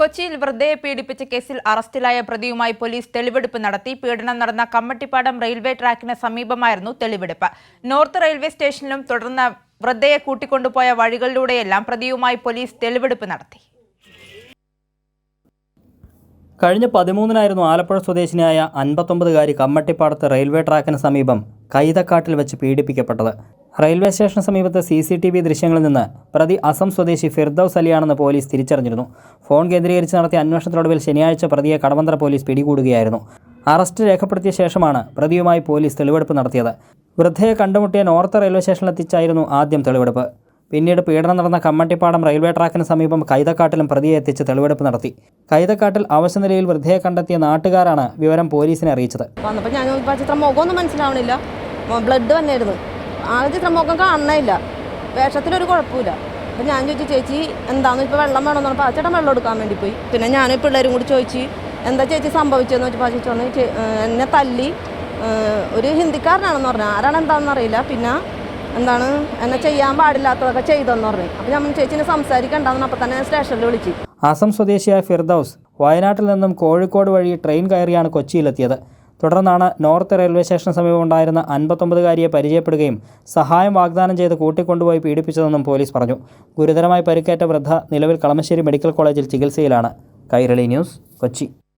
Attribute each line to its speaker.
Speaker 1: കൊച്ചിയിൽ വൃദ്ധയെ പീഡിപ്പിച്ച കേസിൽ അറസ്റ്റിലായ പ്രതിയുമായി പോലീസ് തെളിവെടുപ്പ് നടത്തി. പീഡനം നടന്ന കമ്മട്ടിപ്പാടം റെയിൽവേ ട്രാക്കിന് സമീപമായിരുന്നു തെളിവെടുപ്പ്. നോർത്ത് റെയിൽവേ സ്റ്റേഷനിലും തുടർന്ന് വൃദ്ധയെ കൂട്ടിക്കൊണ്ടുപോയ വഴികളിലൂടെയെല്ലാം പ്രതിയുമായി പോലീസ് തെളിവെടുപ്പ് നടത്തി.
Speaker 2: കഴിഞ്ഞ 13-നായിരുന്നു ആലപ്പുഴ സ്വദേശിനിയായ 59-കാരി കമ്മട്ടിപ്പാടത്ത് റെയിൽവേ ട്രാക്കിന് സമീപം കൈതക്കാട്ടിൽ വെച്ച് പീഡിപ്പിക്കപ്പെട്ടത്. റെയിൽവേ സ്റ്റേഷന് സമീപത്തെ CCTV ദൃശ്യങ്ങളിൽ നിന്ന് പ്രതി അസം സ്വദേശി ഫിർദൌസ് അലിയാണെന്ന് പോലീസ് തിരിച്ചറിഞ്ഞിരുന്നു. ഫോൺ കേന്ദ്രീകരിച്ച് നടത്തിയ അന്വേഷണത്തിനൊടുവിൽ ശനിയാഴ്ച പ്രതിയെ കടവന്ത്ര പോലീസ് പിടികൂടുകയായിരുന്നു. അറസ്റ്റ് രേഖപ്പെടുത്തിയ ശേഷമാണ് പ്രതിയുമായി പോലീസ് തെളിവെടുപ്പ് നടത്തിയത്. വൃദ്ധയെ കണ്ടുമുട്ടിയ നോർത്ത് റെയിൽവേ സ്റ്റേഷനിലെത്തിച്ചായിരുന്നു ആദ്യം തെളിവെടുപ്പ്. പിന്നീട് പീഡനം നടന്ന കമ്മട്ടിപ്പാടം റെയിൽവേ ട്രാക്കിന് സമീപം കൈതക്കാട്ടിലും പ്രതിയെ എത്തിച്ച് തെളിവെടുപ്പ് നടത്തി. കൈതക്കാട്ടിൽ അവശനിലയിൽ വൃദ്ധയെ കണ്ടെത്തിയ നാട്ടുകാരാണ് വിവരം പോലീസിനെ അറിയിച്ചത്.
Speaker 3: വന്നപ്പോൾ ഞാൻ ചിത്രം മുഖമൊന്നും മനസ്സിലാവണില്ല, ബ്ലഡ് തന്നെയായിരുന്നു. ആ ചിത്രം മുഖം കാണണമില്ല, വേഷത്തിലൊരു കുഴപ്പമില്ല. അപ്പോൾ ഞാൻ ചോദിച്ചു, ചേച്ചി എന്താണെന്ന് ഇപ്പോൾ വെള്ളം വേണമെന്ന് പറഞ്ഞപ്പോൾ ചേട്ടൻ വെള്ളം എടുക്കാൻ വേണ്ടി പോയി. പിന്നെ ഞാൻ പിള്ളേരും കൂടി ചോദിച്ചു, എന്താ ചേച്ചി സംഭവിച്ചതെന്ന് വെച്ചപ്പോൾ ചേച്ചി പറഞ്ഞു, എന്നെ തല്ലി ഒരു ഹിന്ദിക്കാരനാണെന്ന് പറഞ്ഞു. ആരാണ് എന്താണെന്ന് അറിയില്ല. പിന്നെ എന്താണ് എന്നെ ചെയ്യാൻ പാടില്ലാത്തതൊക്കെ ചെയ്തെന്ന് പറഞ്ഞു. അപ്പോൾ ഞാൻ ചേച്ചിനെ സംസാരിക്കണ്ടെന്ന് അപ്പോൾ തന്നെ സ്റ്റേഷനിൽ വിളിച്ചു.
Speaker 2: അസം സ്വദേശിയായ ഫിർദൌസ് വയനാട്ടിൽ നിന്നും കോഴിക്കോട് വഴി ട്രെയിൻ കയറിയാണ് കൊച്ചിയിലെത്തിയത്. തുടർന്നാണ് നോർത്ത് റെയിൽവേ സ്റ്റേഷന് സമീപം ഉണ്ടായിരുന്ന 59-കാരിയെ പരിചയപ്പെടുകയും സഹായം വാഗ്ദാനം ചെയ്ത് കൂട്ടിക്കൊണ്ടുപോയി പീഡിപ്പിച്ചതെന്നും പോലീസ് പറഞ്ഞു. ഗുരുതരമായി പരിക്കേറ്റ വൃദ്ധ നിലവിൽ കളമശ്ശേരി മെഡിക്കൽ കോളേജിൽ ചികിത്സയിലാണ്. കൈരളി ന്യൂസ്, കൊച്ചി.